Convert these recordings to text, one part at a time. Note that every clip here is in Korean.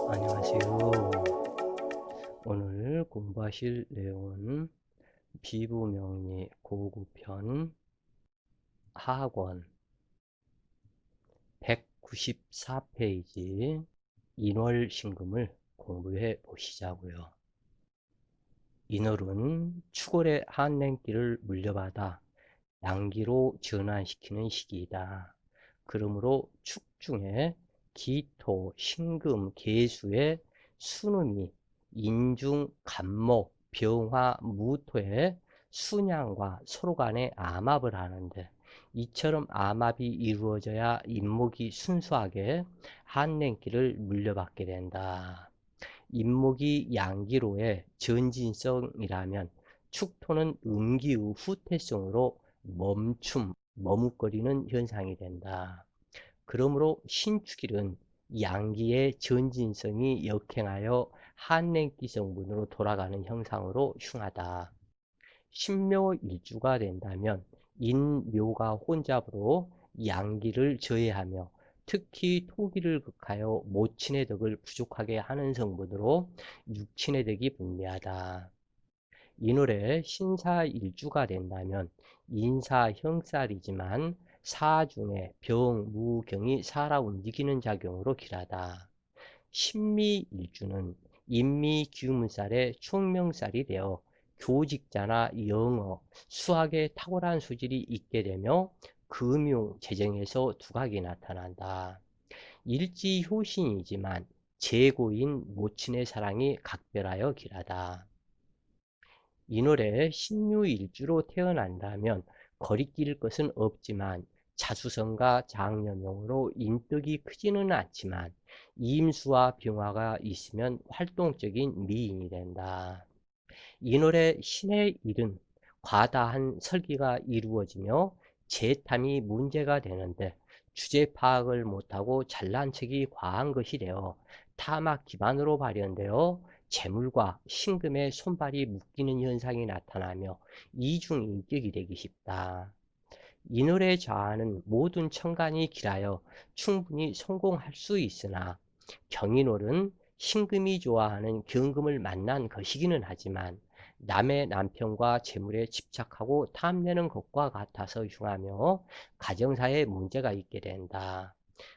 안녕하세요. 오늘 공부하실 내용은 비부명리 고구편 하권 194페이지 인월신금을 공부해 보시자고요. 인월은 축월의 한랭기를 물려받아 양기로 전환시키는 시기이다. 그러므로 축 중에 기토, 신금, 계수의 순음이 인중, 간목, 병화, 무토의 순양과 서로 간에 암합을 하는데, 이처럼 암합이 이루어져야 인목이 순수하게 한랭기를 물려받게 된다. 인목이 양기로의 전진성이라면 축토는 음기의 후퇴성으로 머뭇거리는 현상이 된다. 그러므로 신축일은 양기의 전진성이 역행하여 한랭기 성분으로 돌아가는 형상으로 흉하다. 신묘일주가 된다면 인묘가 혼잡으로 양기를 저해하며 특히 토기를 극하여 모친의 덕을 부족하게 하는 성분으로 육친의 덕이 분비하다. 인월에 신사일주가 된다면 인사형살이지만 사중에 병, 무, 경이 살아 움직이는 작용으로 길하다. 신미일주는 인미규문살의 총명살이 되어 교직자나 영어, 수학에 탁월한 소질이 있게 되며 금융, 재정에서 두각이 나타난다. 일지효신이지만 재고인 모친의 사랑이 각별하여 길하다. 인월에 신유일주로 태어난다면 거리낄 것은 없지만 자수성가 장년용으로 인덕이 크지는 않지만 임수와 병화가 있으면 활동적인 미인이 된다. 인월에 신의 일은 과다한 설기가 이루어지며 재탐이 문제가 되는데 주제 파악을 못하고 잘난 척이 과한 것이 되어 타막 기반으로 발현되어 재물과 신금의 손발이 묶이는 현상이 나타나며 이중인격이 되기 쉽다. 인월의 좌하는 모든 천간이 길하여 충분히 성공할 수 있으나 경인월은 신금이 좋아하는 경금을 만난 것이기는 하지만 남의 남편과 재물에 집착하고 탐내는 것과 같아서 흉하며 가정사에 문제가 있게 된다.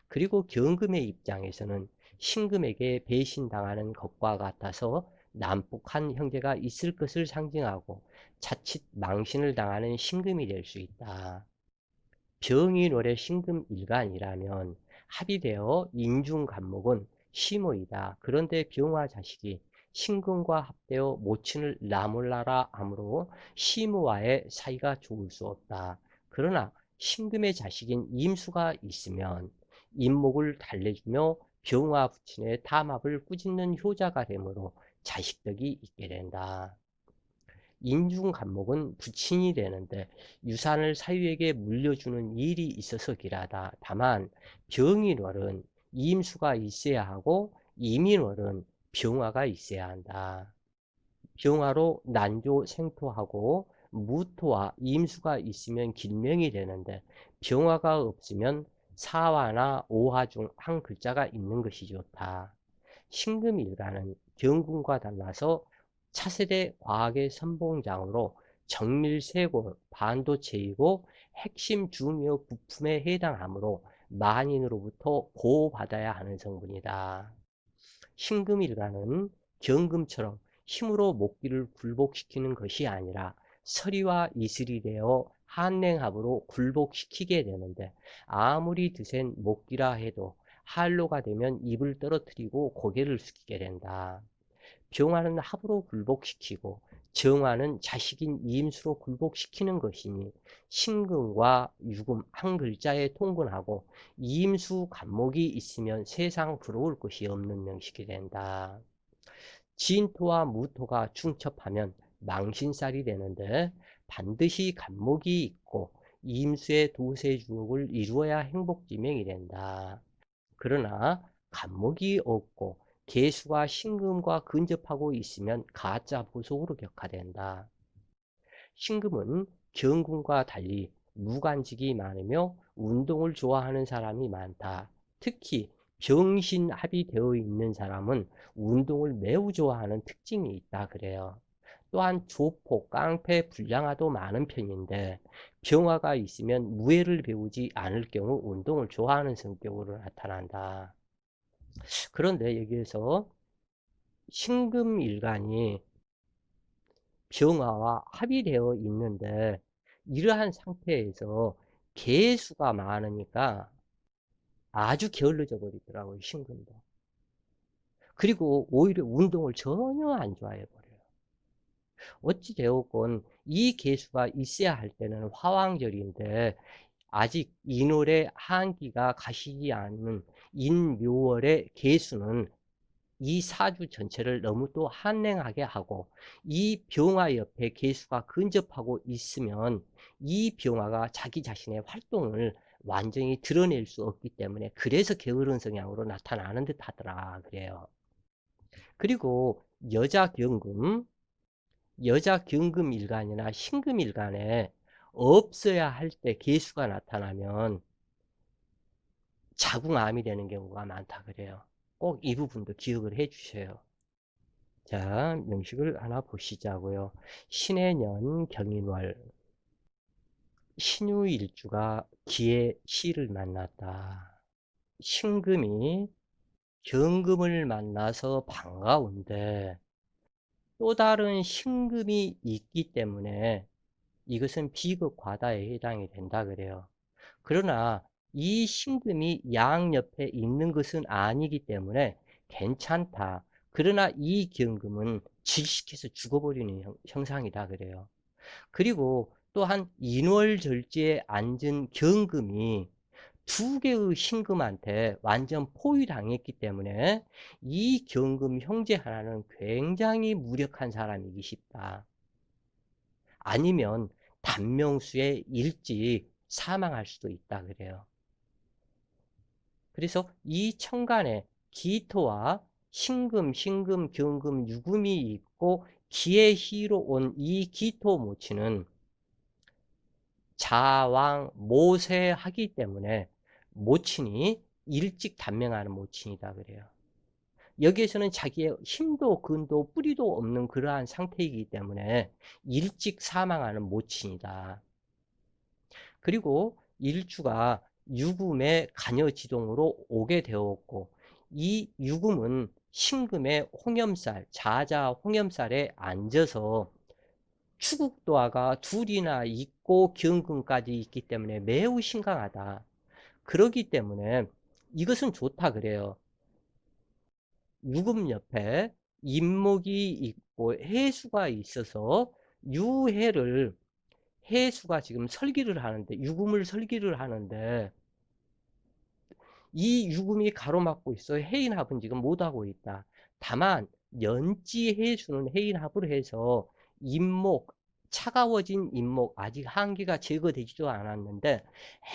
그리고 경금의 입장에서는 신금에게 배신당하는 것과 같아서 난폭한 형제가 있을 것을 상징하고 자칫 망신을 당하는 신금이 될 수 있다. 병인월의 신금일간이라면 합의되어 인중간목은 시모이다. 그런데 병화 자식이 신금과 합되어 모친을 나몰라라 하므로 시모와의 사이가 좋을 수 없다. 그러나 신금의 자식인 임수가 있으면 인목을 달래주며 병화 부친의 담합을 꾸짖는 효자가 되므로 자식덕이 있게 된다. 인중간목은 부친이 되는데 유산을 사유에게 물려주는 일이 있어서 길하다. 다만 병인월은 임수가 있어야 하고 이민월은 병화가 있어야 한다. 병화로 난조 생토하고 무토와 임수가 있으면 길명이 되는데 병화가 없으면 사화나 오화 중 한 글자가 있는 것이 좋다. 신금일가는 경금과 달라서 차세대 과학의 선봉장으로 정밀세고 반도체이고 핵심 중요 부품에 해당하므로 만인으로부터 보호받아야 하는 성분이다. 신금일가는 경금처럼 힘으로 목기를 굴복시키는 것이 아니라 서리와 이슬이 되어 한냉합으로 굴복시키게 되는데 아무리 드센 목기라 해도 한로가 되면 입을 떨어뜨리고 고개를 숙이게 된다. 병화는 합으로 굴복시키고 정화는 자식인 이임수로 굴복시키는 것이니 신금과 유금 한 글자에 통근하고 이임수 간목이 있으면 세상 부러울 것이 없는 명식이 된다. 진토와 무토가 중첩하면 망신살이 되는데 반드시 간목이 있고 임수의 도세주목을 이루어야 행복지명이 된다. 그러나 간목이 없고 개수가 신금과 근접하고 있으면 가짜 보속으로 격화된다. 신금은 경금과 달리 무관직이 많으며 운동을 좋아하는 사람이 많다. 특히 병신합이 되어 있는 사람은 운동을 매우 좋아하는 특징이 있다 그래요. 또한 조폭, 깡패, 불량아도 많은 편인데 병화가 있으면 무예를 배우지 않을 경우 운동을 좋아하는 성격으로 나타난다. 그런데 여기에서 신금일간이 병화와 합의되어 있는데 이러한 상태에서 개수가 많으니까 아주 게을러져 버리더라고요, 신금도. 그리고 오히려 운동을 전혀 안 좋아해 버려요. 어찌 되었건 이 개수가 있어야 할 때는 화왕절인데 아직 인월의 한기가 가시지 않은 인묘월의 개수는 이 사주 전체를 너무 또 한랭하게 하고 이 병화 옆에 개수가 근접하고 있으면 이 병화가 자기 자신의 활동을 완전히 드러낼 수 없기 때문에 그래서 게으른 성향으로 나타나는 듯 하더라 그래요. 그리고 여자 경금 일간이나 신금 일간에 없어야 할 때 개수가 나타나면 자궁암이 되는 경우가 많다 그래요. 꼭 이 부분도 기억을 해 주셔요. 자, 명식을 하나 보시자고요. 신해년 경인월 신유일주가 기의 시를 만났다. 신금이 경금을 만나서 반가운데 또 다른 신금이 있기 때문에 이것은 비극과다에 해당이 된다 그래요. 그러나 이 신금이 양 옆에 있는 것은 아니기 때문에 괜찮다. 그러나 이 경금은 질식해서 죽어버리는 형상이다 그래요. 그리고 또한 인월절제에 앉은 경금이 두 개의 신금한테 완전 포위당했기 때문에 이 경금 형제 하나는 굉장히 무력한 사람이기 쉽다. 아니면 단명수에 일찍 사망할 수도 있다 그래요. 그래서 이 천간에 기토와 신금, 경금, 유금이 있고 기의 희로 온 이 기토 모치는 자왕 모세하기 때문에 모친이 일찍 단명하는 모친이다 그래요. 여기에서는 자기의 힘도 근도 뿌리도 없는 그러한 상태이기 때문에 일찍 사망하는 모친이다. 그리고 일주가 유금의 간여지동으로 오게 되었고 이 유금은 신금의 홍염살, 자자 홍염살에 앉아서 추국도화가 둘이나 있고 경금까지 있기 때문에 매우 심각하다. 그러기 때문에 이것은 좋다 그래요. 유금 옆에 인목이 있고 해수가 있어서 유해를 해수가 지금 설기를 하는데 유금을 설기를 하는데 이 유금이 가로막고 있어 해인합은 지금 못하고 있다. 다만 연지 해수는 해인합을 해서 인목 차가워진 인목 아직 한기가 제거되지도 않았는데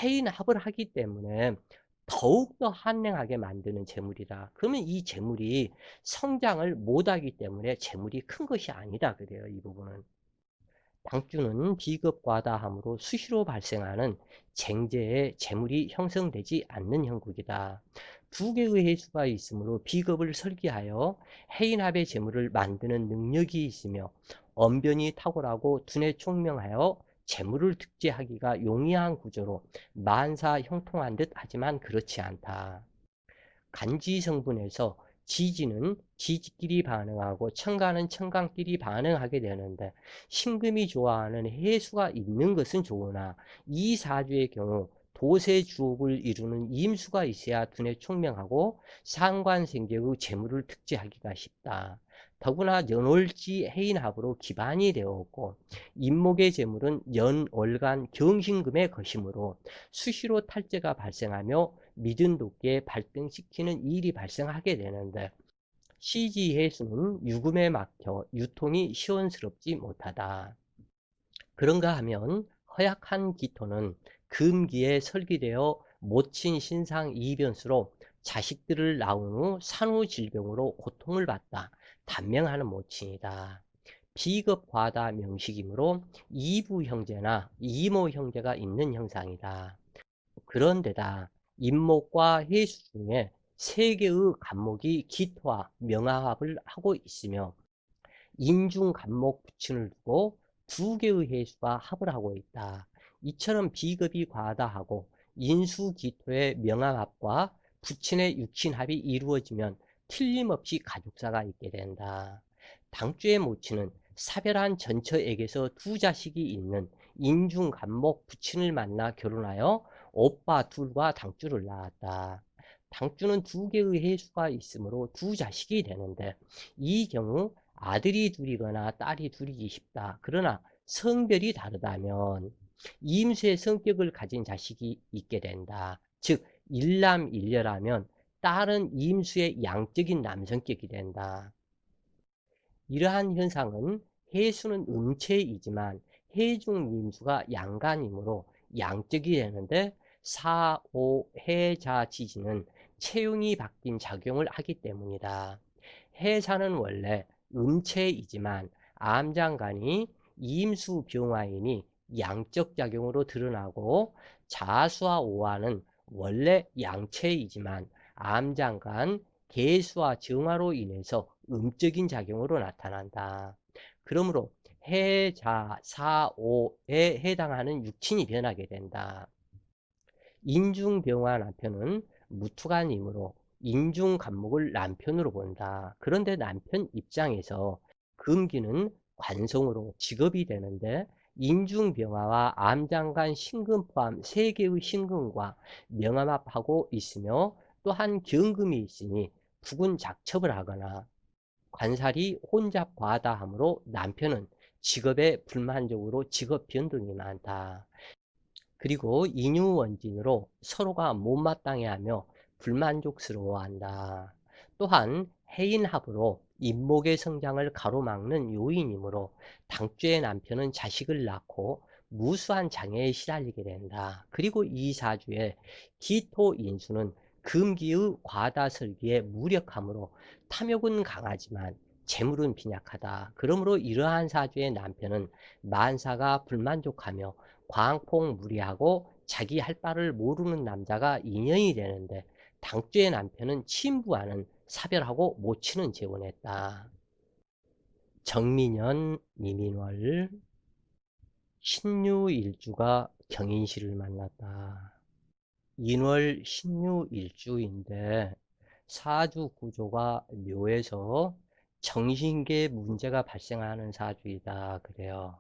해인합을 하기 때문에 더욱더 한랭하게 만드는 재물이다. 그러면 이 재물이 성장을 못하기 때문에 재물이 큰 것이 아니다 그래요. 이 부분은. 당주는 비겁과다함으로 수시로 발생하는 쟁제에 재물이 형성되지 않는 형국이다. 두 개의 해수가 있으므로 비겁을 설계하여 해인합의 재물을 만드는 능력이 있으며 언변이 탁월하고 두뇌 총명하여 재물을 득제하기가 용이한 구조로 만사 형통한 듯 하지만 그렇지 않다. 간지 성분에서 지지는 지지끼리 반응하고 청간은 청간끼리 반응하게 되는데 신금이 좋아하는 해수가 있는 것은 좋으나 이 사주의 경우 도세주옥을 이루는 임수가 있어야 두뇌 총명하고 상관생계의 재물을 특제하기가 쉽다. 더구나 연월지 해인합으로 기반이 되었고 임목의 재물은 연월간 경신금의 것이므로 수시로 탈제가 발생하며 믿은 도끼에 발등시키는 일이 발생하게 되는데 CG해수는 유금에 막혀 유통이 시원스럽지 못하다. 그런가 하면 허약한 기토는 금기에 설기되어 모친 신상 이변수로 자식들을 낳은 후 산후질병으로 고통을 받다. 단명하는 모친이다. 비겁과다 명식이므로 이부 형제나 이모 형제가 있는 형상이다. 그런데다 임목과 해수 중에 세 개의 간목이 기토와 명화합을 하고 있으며 인중 간목 부친을 두고 두 개의 해수가 합을 하고 있다. 이처럼 비급이 과다하고 인수기토의 명암합과 부친의 육친합이 이루어지면 틀림없이 가족사가 있게 된다. 당주의 모친은 사별한 전처에게서 두 자식이 있는 인중 간목 부친을 만나 결혼하여 오빠 둘과 당주를 낳았다. 당주는 두 개의 해수가 있으므로 두 자식이 되는데 이 경우 아들이 둘이거나 딸이 둘이기 쉽다. 그러나 성별이 다르다면 이임수의 성격을 가진 자식이 있게 된다. 즉 일남일녀라면 딸은 이임수의 양적인 남성격이 된다. 이러한 현상은 해수는 음체이지만 해중임수가 양간이므로 양적이 되는데 사, 오, 해자, 지지는 체형이 바뀐 작용을 하기 때문이다. 해사는 원래 음체이지만 암장간이 임수병화이니 양적 작용으로 드러나고 자수와 오화는 원래 양체이지만 암장간 개수와 정화로 인해서 음적인 작용으로 나타난다. 그러므로 해, 자, 사, 오에 해당하는 육친이 변하게 된다. 인중병화 남편은 무투간이므로 인중간목을 남편으로 본다. 그런데 남편 입장에서 금기는 관성으로 직업이 되는데 인중병화와 암장간 신금 포함 3개의 신금과 명암합하고 있으며 또한 경금이 있으니 부군 작첩을 하거나 관살이 혼잡 과다하므로 남편은 직업에 불만족으로 직업 변동이 많다. 그리고 인유원진으로 서로가 못마땅해하며 불만족스러워한다. 또한 해인합으로 인목의 성장을 가로막는 요인이므로 당주의 남편은 자식을 낳고 무수한 장애에 시달리게 된다. 그리고 이 사주의 기토인수는 금기의 과다설기에 무력함으로 탐욕은 강하지만 재물은 빈약하다. 그러므로 이러한 사주의 남편은 만사가 불만족하며 광폭무리하고 자기 할 바를 모르는 남자가 인연이 되는데 당주의 남편은 친부와는 사별하고 모친은 재혼했다. 정민연, 이민월, 신유일주가 경인씨를 만났다. 인월 신유일주인데 사주 구조가 묘해서 정신계 문제가 발생하는 사주이다 그래요.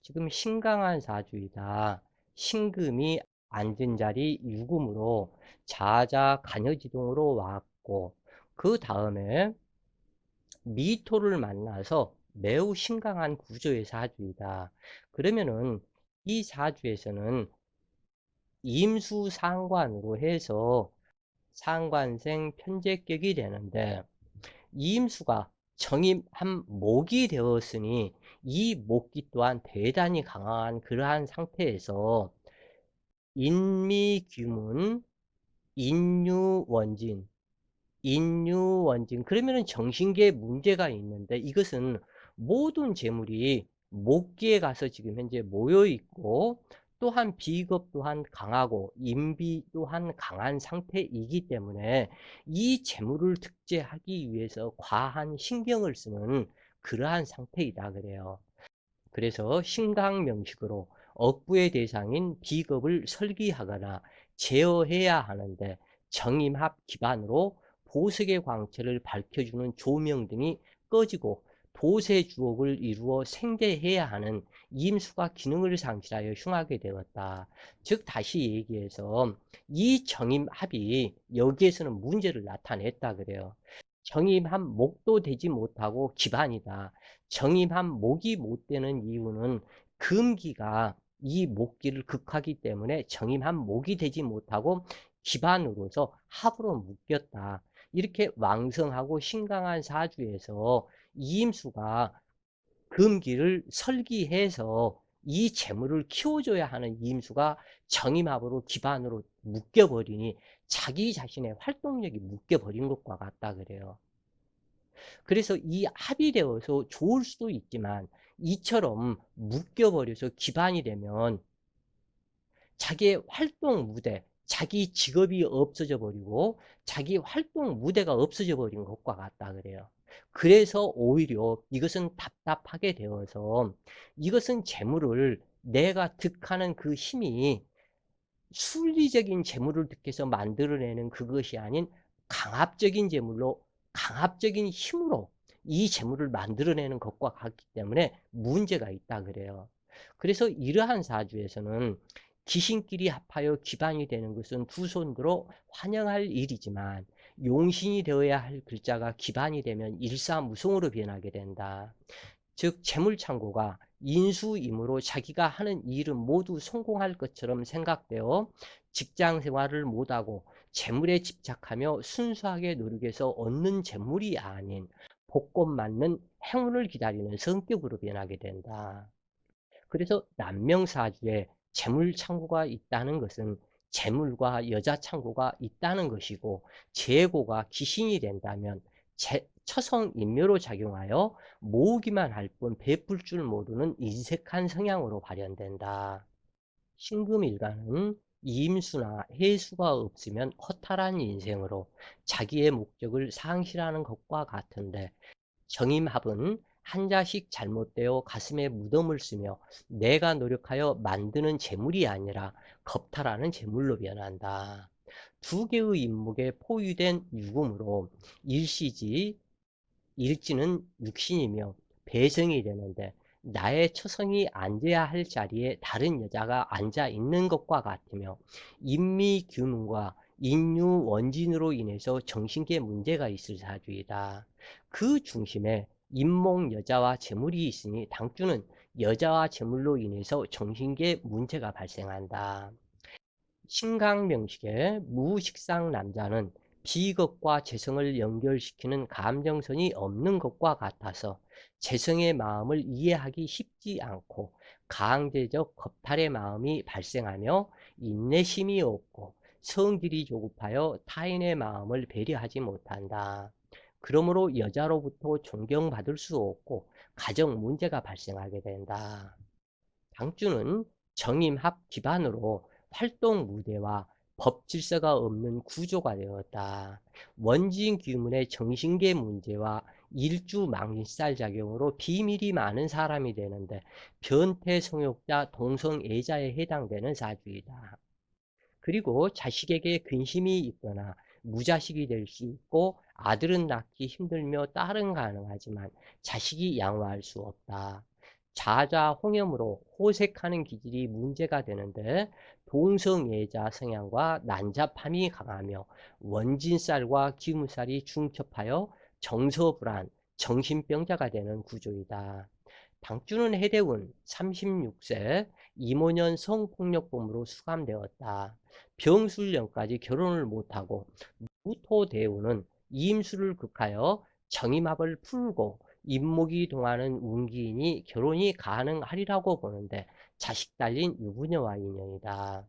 지금 신강한 사주이다. 신금이 앉은 자리 유금으로 자자 간여지동으로 왔고 그 다음에 미토를 만나서 매우 신강한 구조의 사주이다. 그러면은 이 사주에서는 임수상관으로 해서 상관생 편제격이 되는데 이임수가 정임한 목이 되었으니 이 목기 또한 대단히 강한 그러한 상태에서 인미규문, 인유원진, 인유원진 그러면은 정신계에 문제가 있는데 이것은 모든 재물이 목기에 가서 지금 현재 모여 있고 또한 비겁 또한 강하고 인비 또한 강한 상태이기 때문에 이 재물을 특제하기 위해서 과한 신경을 쓰는 그러한 상태이다 그래요. 그래서 신강명식으로 억부의 대상인 비겁을 설기하거나 제어해야 하는데 정임합 기반으로 보석의 광채를 밝혀주는 조명 등이 꺼지고 도세 주옥을 이루어 생대해야 하는 임수가 기능을 상실하여 흉하게 되었다. 즉 다시 얘기해서 이 정임합이 여기에서는 문제를 나타냈다 그래요. 정임합 목도 되지 못하고 기반이다. 정임한 목이 못 되는 이유는 금기가 이 목기를 극하기 때문에 정임한 목이 되지 못하고 기반으로서 합으로 묶였다. 이렇게 왕성하고 신강한 사주에서 이임수가 금기를 설기해서 이 재물을 키워줘야 하는 이임수가 정임합으로 기반으로 묶여버리니 자기 자신의 활동력이 묶여버린 것과 같다 그래요. 그래서 이 합이 되어서 좋을 수도 있지만 이처럼 묶여버려서 기반이 되면 자기의 활동 무대, 자기 직업이 없어져 버리고 자기 활동 무대가 없어져 버린 것과 같다 그래요. 그래서 오히려 이것은 답답하게 되어서 이것은 재물을 내가 득하는 그 힘이 순리적인 재물을 득해서 만들어내는 그것이 아닌 강압적인 재물로, 강압적인 힘으로 이 재물을 만들어내는 것과 같기 때문에 문제가 있다 그래요. 그래서 이러한 사주에서는 귀신끼리 합하여 기반이 되는 것은 두 손으로 환영할 일이지만 용신이 되어야 할 글자가 기반이 되면 일사무성으로 변하게 된다. 즉 재물창고가 인수임으로 자기가 하는 일은 모두 성공할 것처럼 생각되어 직장 생활을 못하고 재물에 집착하며 순수하게 노력해서 얻는 재물이 아닌 복권 맞는 행운을 기다리는 성격으로 변하게 된다. 그래서 남명사주에 재물창고가 있다는 것은 재물과 여자창고가 있다는 것이고, 재고가 귀신이 된다면 처성인묘로 작용하여 모으기만 할 뿐 베풀 줄 모르는 인색한 성향으로 발현된다. 신금일가는 이임수나 해수가 없으면 허탈한 인생으로 자기의 목적을 상실하는 것과 같은데, 정임합은 한 자씩 잘못되어 가슴에 무덤을 쓰며 내가 노력하여 만드는 재물이 아니라 겁탈하는 재물로 변한다. 두 개의 인목에 포유된 유금으로 일시지, 일지는 육신이며 배성이 되는데 나의 처성이 앉아야 할 자리에 다른 여자가 앉아 있는 것과 같으며 인미규문과 인유 원진으로 인해서 정신계 문제가 있을 사주이다. 그 중심에 인목 여자와 재물이 있으니 당주는 여자와 재물로 인해서 정신계 문제가 발생한다. 신강명식의 무식상 남자는 비겁과 재성을 연결시키는 감정선이 없는 것과 같아서 재성의 마음을 이해하기 쉽지 않고 강제적 겁탈의 마음이 발생하며 인내심이 없고 성질이 조급하여 타인의 마음을 배려하지 못한다. 그러므로 여자로부터 존경받을 수 없고 가정 문제가 발생하게 된다. 당주는 정임합 기반으로 활동 무대와 법 질서가 없는 구조가 되었다. 원진 규문의 정신계 문제와 일주 망살 작용으로 비밀이 많은 사람이 되는데 변태 성욕자 동성애자에 해당되는 사주이다. 그리고 자식에게 근심이 있거나 무자식이 될 수 있고 아들은 낳기 힘들며 딸은 가능하지만 자식이 양호할 수 없다. 자자홍염으로 호색하는 기질이 문제가 되는데 동성애자 성향과 난잡함이 강하며 원진살과 기무살이 중첩하여 정서불안, 정신병자가 되는 구조이다. 당주는 해대운 36세 이모년 성폭력범으로 수감되었다. 병술년까지 결혼을 못하고 무토대운은 이임수를 극하여 정임합을 풀고 임목이 동하는 운기이니 결혼이 가능하리라고 보는데 자식 달린 유부녀와 인연이다.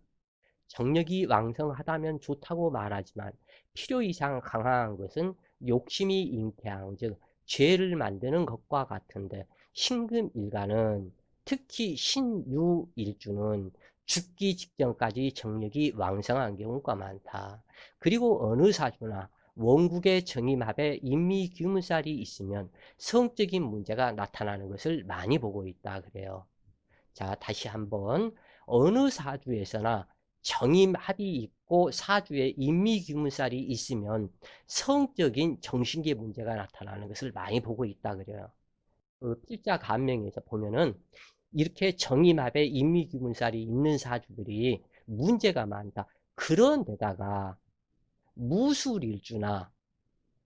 정력이 왕성하다면 좋다고 말하지만 필요 이상 강한 것은 욕심이 잉태한 즉 죄를 만드는 것과 같은데 신금일가는 특히 신유일주는 죽기 직전까지 정력이 왕성한 경우가 많다. 그리고 어느 사주나 원국의 정임합에 인미규문살이 있으면 성적인 문제가 나타나는 것을 많이 보고 있다 그래요. 자, 다시 한번 어느 사주에서나 정임합이 있고 사주에 인미규문살이 있으면 성적인 정신계 문제가 나타나는 것을 많이 보고 있다 그래요. 그 필자 간명에서 보면은 이렇게 정임합에 인미규문살이 있는 사주들이 문제가 많다. 그런데다가 무술일주나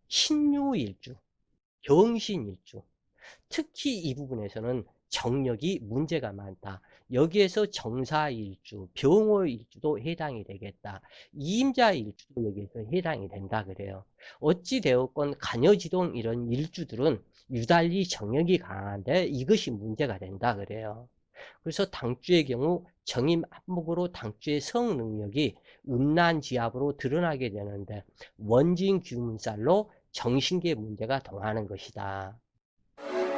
신유일주, 경신일주, 특히 이 부분에서는 정력이 문제가 많다. 여기에서 정사일주, 병호일주도 해당이 되겠다. 이임자일주도 여기에서 해당이 된다 그래요. 어찌 되었건 간여지동 이런 일주들은 유달리 정력이 강한데 이것이 문제가 된다 그래요. 그래서 당주의 경우 정임 합목으로 당주의 성 능력이 음란지압으로 드러나게 되는데 원진 규문살로 정신계 문제가 동하는 것이다.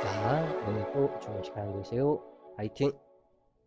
자, 오늘도 좋은 시간 되세요. 파이팅!